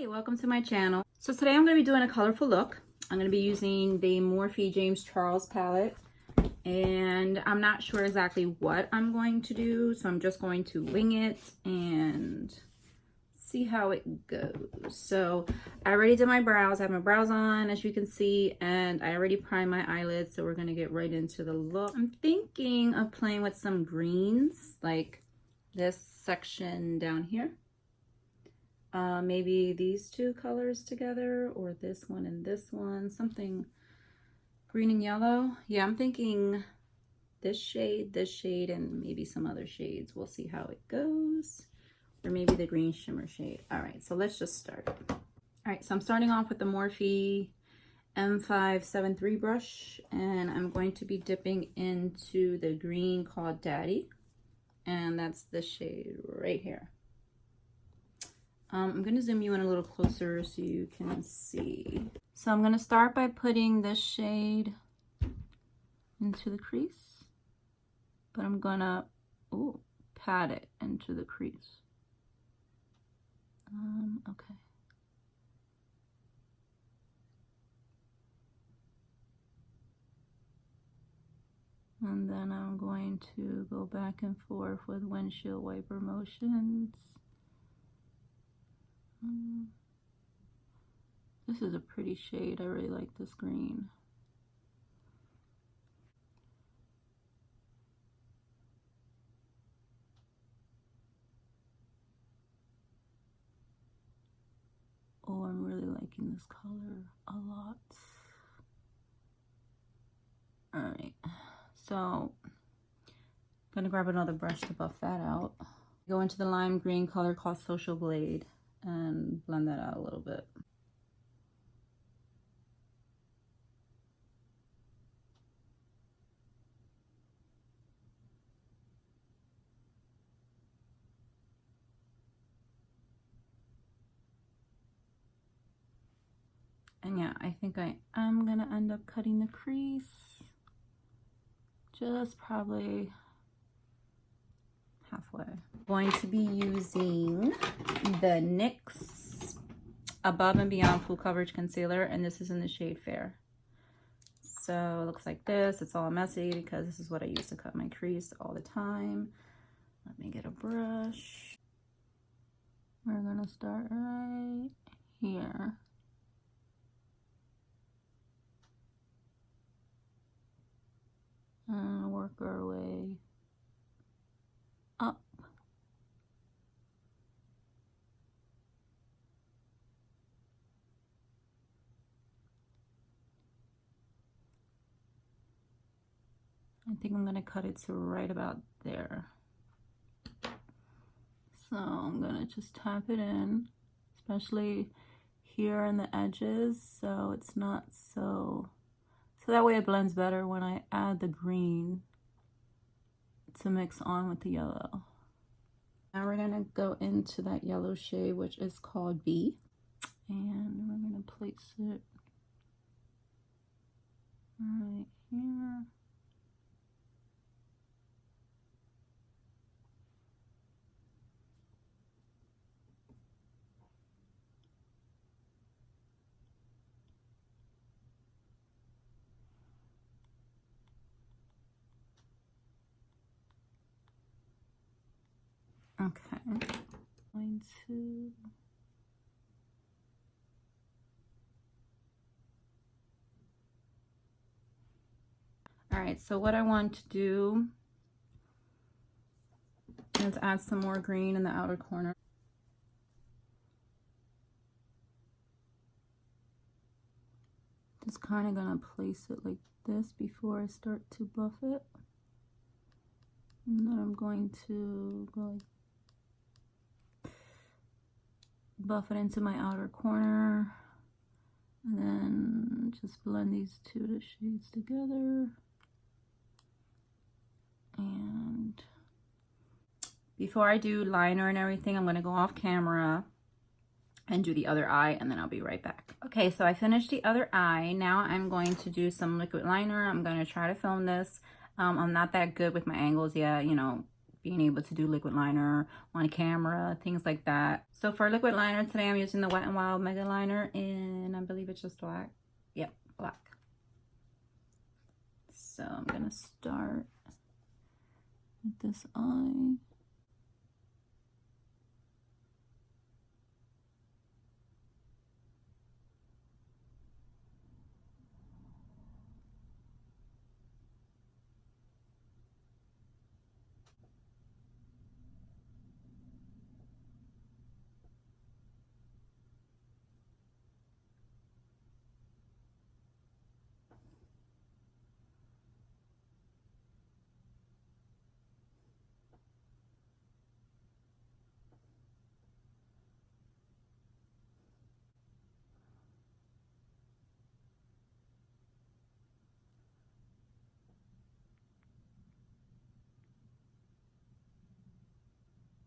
Hey, welcome to my channel. So today I'm going to be doing a colorful look. I'm going to be using the Morphe James Charles palette, and I'm not sure exactly what I'm going to do, so I'm just going to wing it and see how it goes. So I already did my brows. I have my brows on, as you can see, and I already primed my eyelids, so we're going to get right into the look. I'm thinking of playing with some greens, like this section down here. Maybe these two colors together, or this one and this one, something green and yellow. Yeah, I'm thinking this shade, and maybe some other shades. We'll see how it goes. Or maybe the green shimmer shade. All right, so let's just start. All right, so I'm starting off with the Morphe M573 brush, and I'm going to be dipping into the green called Daddy, and that's the shade right here. I'm going to zoom you in a little closer so you can see. So I'm going to start by putting this shade into the crease, but I'm going to pat it into the crease. Okay. And then I'm going to go back and forth with windshield wiper motions. This is a pretty shade. I really like this green. Oh, I'm really liking this color a lot. All right, so I'm gonna grab another brush to buff that out. Go into the lime green color called Social Glade and blend that out a little bit. And yeah, I think I am gonna end up cutting the crease just probably halfway. I'm going to be using the NYX Above and Beyond Full Coverage Concealer, and this is in the shade Fair. So it looks like this. It's all messy because this is what I use to cut my crease all the time. Let me get a brush. We're gonna start right here. And work our way up. I think I'm gonna cut it to right about there. So I'm gonna just tap it in, especially here in the edges, so it's not so that way it blends better when I add the green to mix on with the yellow. Now we're gonna go into that yellow shade, which is called B, and we're gonna place it right here. Okay, going to all right, so what I want to do is add some more green in the outer corner. Just kind of gonna place it like this before I start to buff it. And then I'm going to go like buff it into my outer corner, and then just blend these two shades together. And before I do liner and everything, I'm going to go off camera and do the other eye, and then I'll be right back. Okay, so I finished the other eye. Now I'm going to do some liquid liner. I'm going to try to film this. I'm not that good with my angles yet, you know, being able to do liquid liner on camera, things like that. So for liquid liner today, I'm using the Wet n Wild Mega Liner in, I believe it's just black. Yep, black. So I'm gonna start with this eye.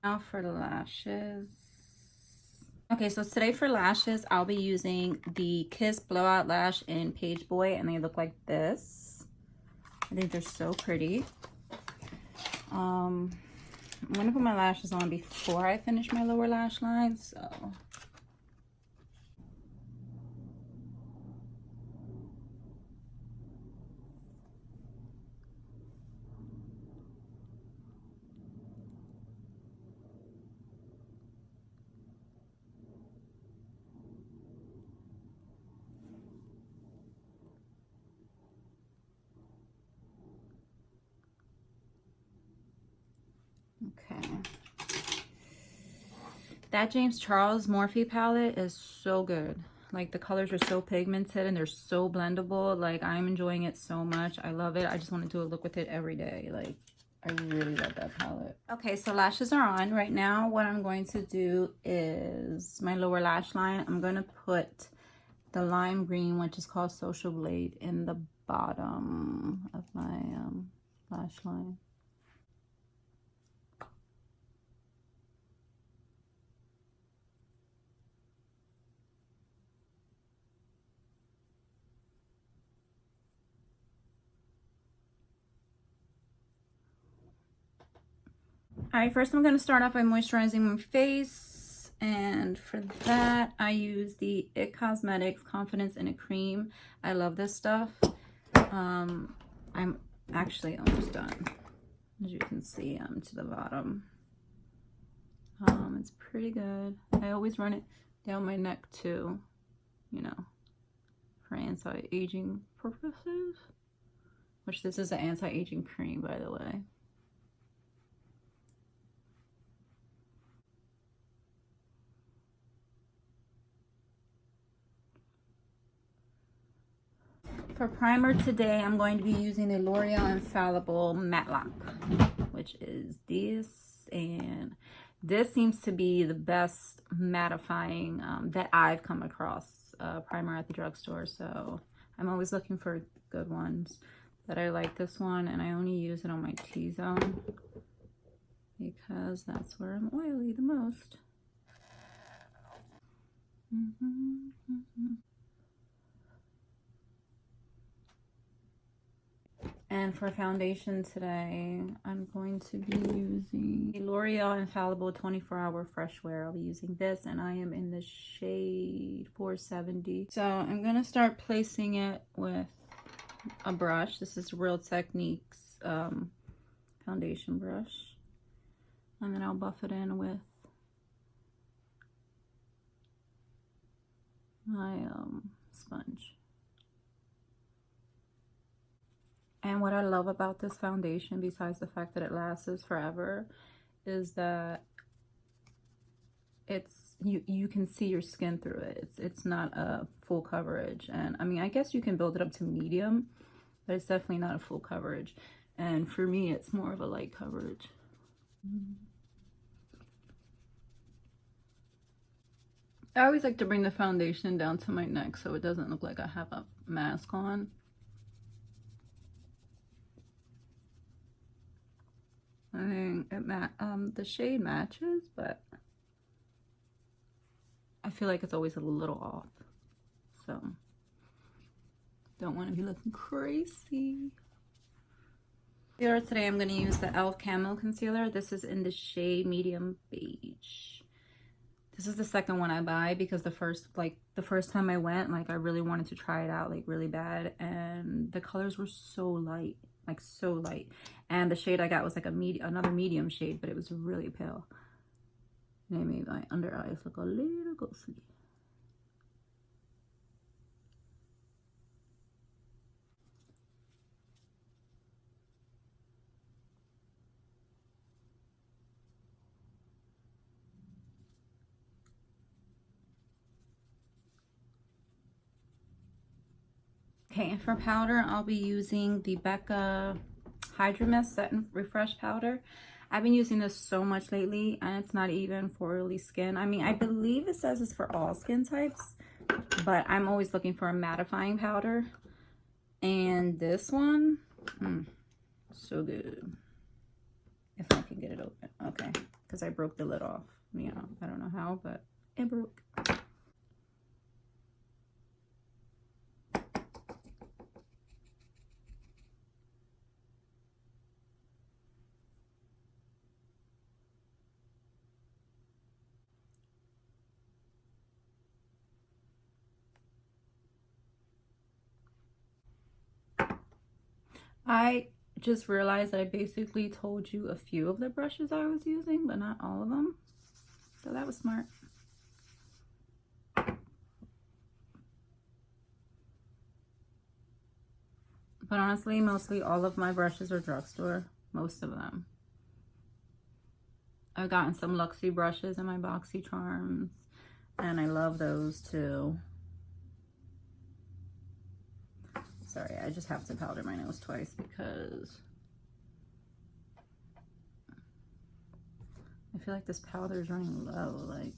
Now for the lashes. Okay, so today for lashes, I'll be using the Kiss Blowout Lash in Page Boy, and they look like this. I think they're so pretty. I'm gonna put my lashes on before I finish my lower lash line, so. Okay. That James Charles Morphe palette is so good. Like, the colors are so pigmented and they're so blendable. Like, I'm enjoying it so much. I love it. I just want to do a look with it every day. Like, I really love that palette. Okay, so lashes are on. Right now, what I'm going to do is my lower lash line. I'm going to put the lime green, which is called Social Blade, in the bottom of my lash line. All right, first I'm going to start off by moisturizing my face, and for that I use the IT Cosmetics Confidence in a Cream. I love this stuff. I'm actually almost done. As you can see, I'm to the bottom. It's pretty good. I always run it down my neck too, you know, for anti-aging purposes, which this is an anti-aging cream, by the way. For primer today, I'm going to be using the L'Oreal Infallible Matte Lock, which is this, and this seems to be the best mattifying that I've come across primer at the drugstore. So I'm always looking for good ones, but I like this one, and I only use it on my T-zone because that's where I'm oily the most. And for foundation today, I'm going to be using the L'Oreal Infallible 24-Hour Fresh Wear. I'll be using this, and I am in the shade 470. So I'm going to start placing it with a brush. This is Real Techniques foundation brush. And then I'll buff it in with my sponge. And what I love about this foundation, besides the fact that it lasts forever, is that you can see your skin through it. It's not a full coverage. And I mean, I guess you can build it up to medium, but it's definitely not a full coverage. And for me, it's more of a light coverage. I always like to bring the foundation down to my neck so it doesn't look like I have a mask on. I think the shade matches, but I feel like it's always a little off. So don't want to be looking crazy. Here today I'm going to use the e.l.f. Camo Concealer. This is in the shade Medium Beige. This is the second one I buy because the first time I went, like I really wanted to try it out like really bad, and the colors were so light, like so light. And the shade I got was like another medium shade, but it was really pale. And it made my under eyes look a little ghostly. Okay, and for powder, I'll be using the Becca Hydra Mist Set and Refresh Powder. I've been using this so much lately, and it's not even for oily skin. I mean, I believe it says it's for all skin types, but I'm always looking for a mattifying powder. And this one, so good. If I can get it open. Okay, because I broke the lid off. You know, I don't know how, but it broke. I just realized that I basically told you a few of the brushes I was using, but not all of them. So that was smart. But honestly, mostly all of my brushes are drugstore. Most of them. I've gotten some Luxie brushes in my Boxy Charms, and I love those too. Sorry, I just have to powder my nose twice because I feel like this powder is running low. Like,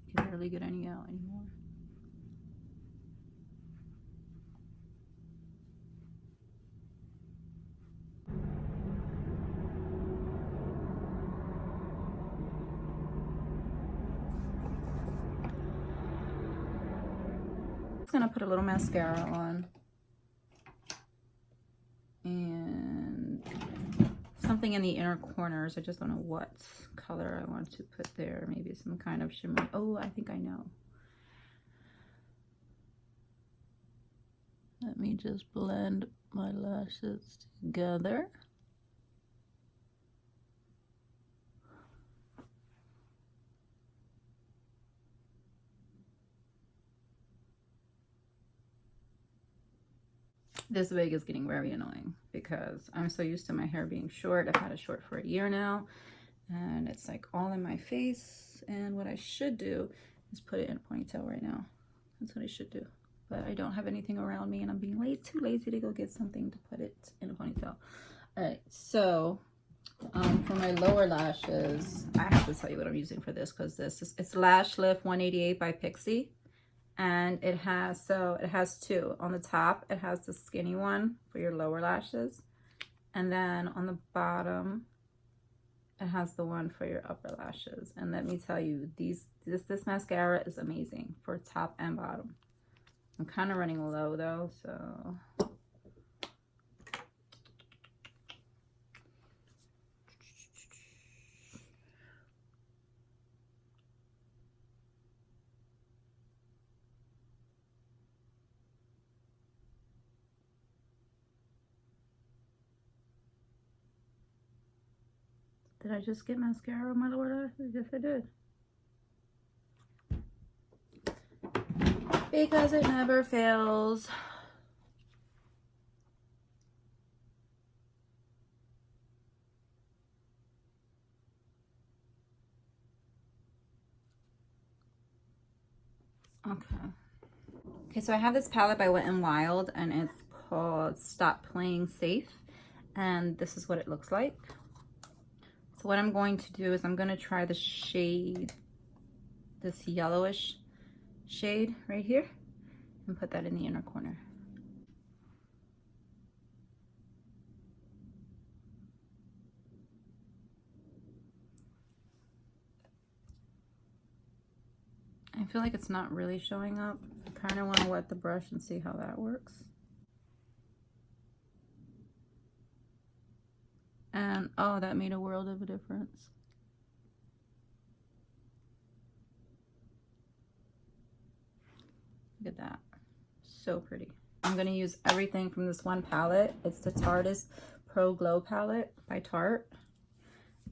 you can barely get any out anymore. Just gonna put a little mascara on and something in the inner corners. I just don't know what color I want to put there. Maybe some kind of shimmer. Oh, I think I know. Let me just blend my lashes together. This wig is getting very annoying because I'm so used to my hair being short. I've had it short for a year now, and it's like all in my face. And what I should do is put it in a ponytail right now. That's what I should do. But I don't have anything around me, and I'm being too lazy to go get something to put it in a ponytail. All right, so for my lower lashes, I have to tell you what I'm using for this because it's Lash Lift 188 by Pixie. And it has two. On the top, it has the skinny one for your lower lashes. And then on the bottom, it has the one for your upper lashes. And let me tell you, this mascara is amazing for top and bottom. I'm kind of running low though, so. Did I just get mascara on my lower lashes? Yes, I did. Because it never fails. Okay, so I have this palette by Wet n Wild, and it's called Stop Playing Safe. And this is what it looks like. So what I'm going to do is I'm going to try the shade, this yellowish shade right here, and put that in the inner corner. I feel like it's not really showing up. I kind of want to wet the brush and see how that works. And oh, that made a world of a difference. Look at that. So pretty. I'm going to use everything from this one palette. It's the Tarte's Pro Glow palette by Tarte.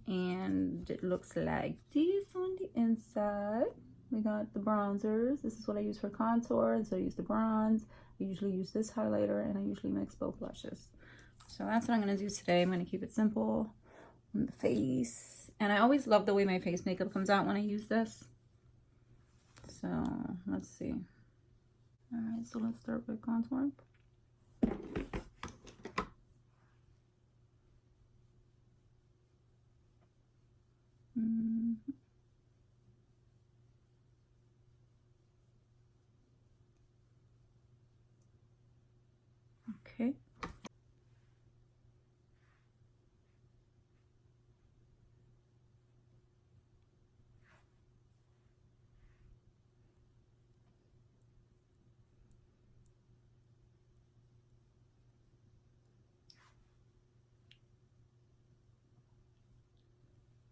And it looks like this on the inside. We got the bronzers. This is what I use for contour, and so I use the bronze. I usually use this highlighter, and I usually mix both blushes. So that's what I'm going to do today. I'm going to keep it simple on the face. And I always love the way my face makeup comes out when I use this. So let's see. All right, so let's start with contour. Okay.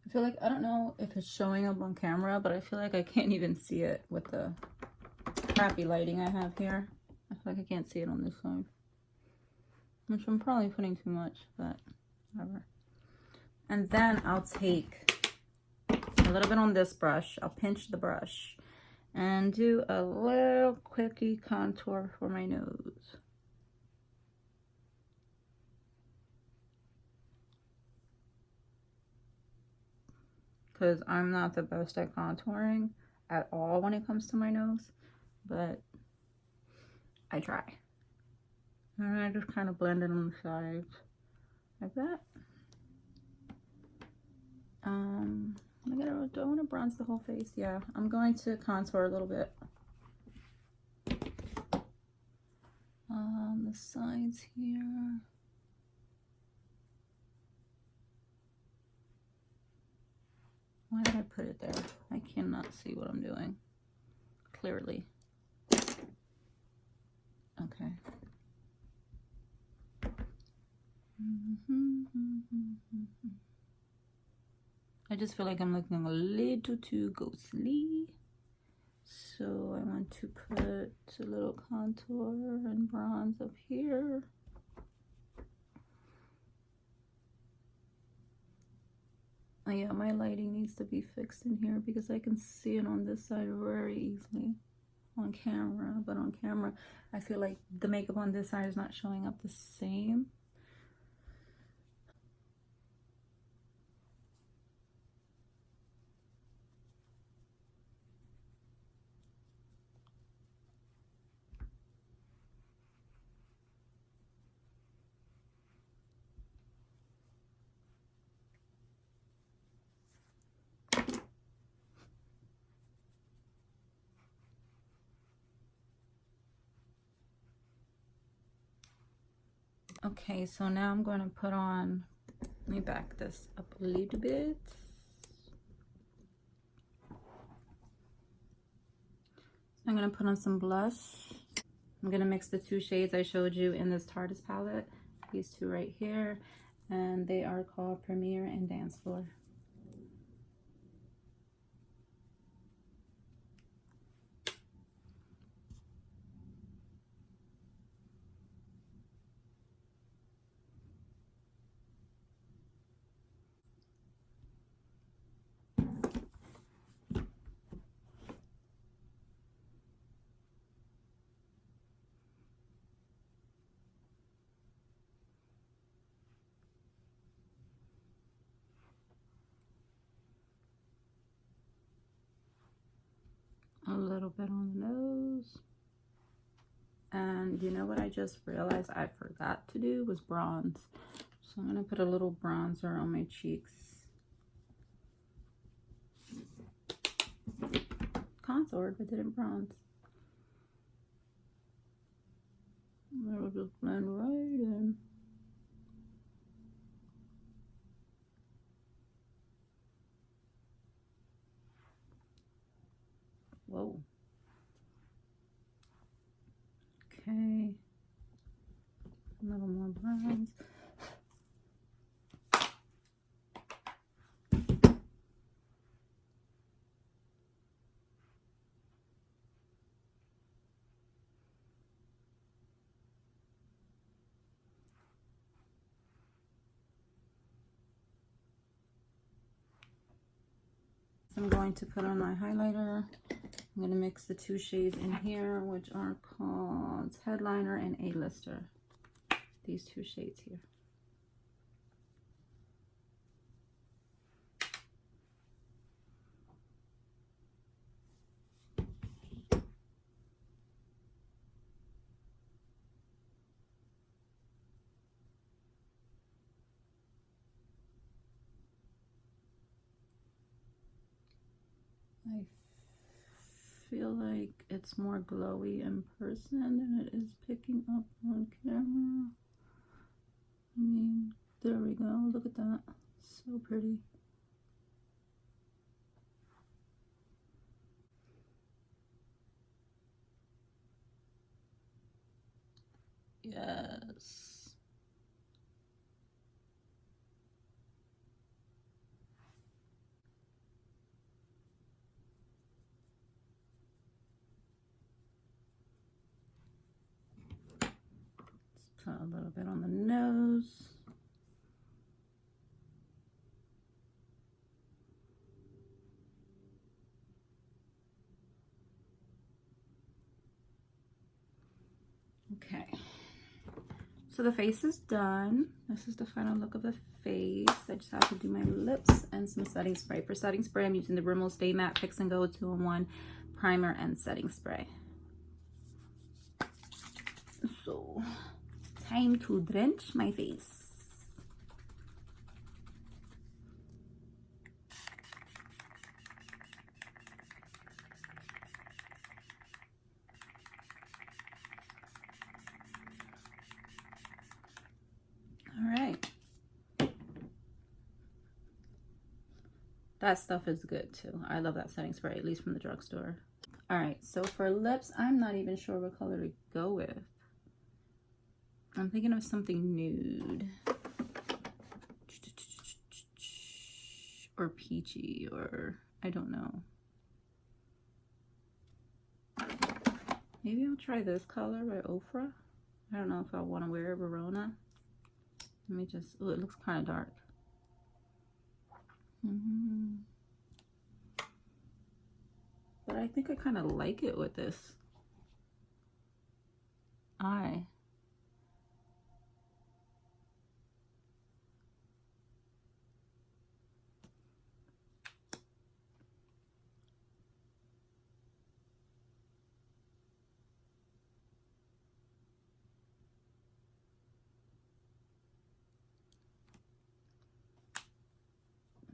I feel like, I don't know if it's showing up on camera, but I feel like I can't even see it with the crappy lighting I have here. I feel like I can't see it on this side. Which I'm probably putting too much, but whatever. And then I'll take a little bit on this brush. I'll pinch the brush and do a little quickie contour for my nose. Because I'm not the best at contouring at all when it comes to my nose, but I try. And I just kind of blend it on the sides like that. Do I want to bronze the whole face? Yeah, I'm going to contour a little bit on the sides here. Why did I put it there? I cannot see what I'm doing clearly. Okay. I just feel like I'm looking a little too ghostly. So I want to put a little contour and bronze up here. Oh yeah, my lighting needs to be fixed in here because I can see it on this side very easily on camera. But on camera, I feel like the makeup on this side is not showing up the same. Okay, so now I'm going to put on, let me back this up a little bit. I'm going to put on some blush. I'm going to mix the two shades I showed you in this Tarte's palette. These two right here. And they are called Premiere and Dance Floor. A little bit on the nose. And you know what I just realized I forgot to do was bronze. So I'm going to put a little bronzer on my cheeks. Contoured, but didn't bronze. It'll just blend right in. Whoa. Okay. A little more bronze. I'm going to put on my highlighter. I'm going to mix the two shades in here, which are called Headliner and A-Lister. These two shades here. I feel like it's more glowy in person than it is picking up on camera. I mean, there we go. Look at that. So pretty. Yes. Put a little bit on the nose. Okay. So the face is done. This is the final look of the face. I just have to do my lips and some setting spray. For setting spray, I'm using the Rimmel Stay Matte Fix and Go 2-in-1 primer and setting spray. So, time to drench my face. All right. That stuff is good too. I love that setting spray, at least from the drugstore. All right, so for lips, I'm not even sure what color to go with. I'm thinking of something nude. Or peachy, or I don't know. Maybe I'll try this color by Ofra. I don't know if I want to wear Verona. Let me just, oh, it looks kind of dark. But I think I kind of like it with this eye.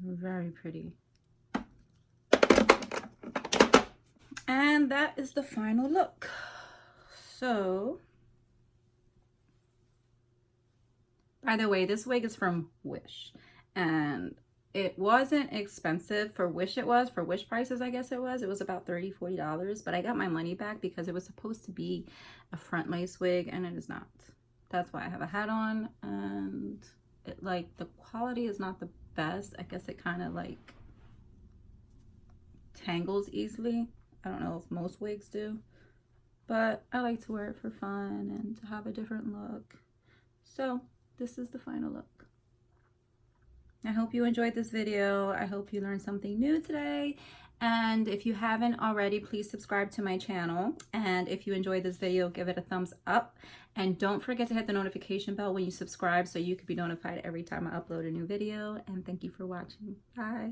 Very pretty. And that is the final look. So, by the way, this wig is from Wish, and it wasn't expensive for Wish. It was for Wish prices, I guess it was about $30–40, but I got my money back because it was supposed to be a front lace wig and it is not. That's why I have a hat on, and it, like, the quality is not the best. I guess it kind of like tangles easily. I don't know if most wigs do, but I like to wear it for fun and to have a different look. So this is the final look. I hope you enjoyed this video. I hope you learned something new today. And if you haven't already, please subscribe to my channel. And if you enjoyed this video, give it a thumbs up. And don't forget to hit the notification bell when you subscribe so you can be notified every time I upload a new video. And thank you for watching. Bye.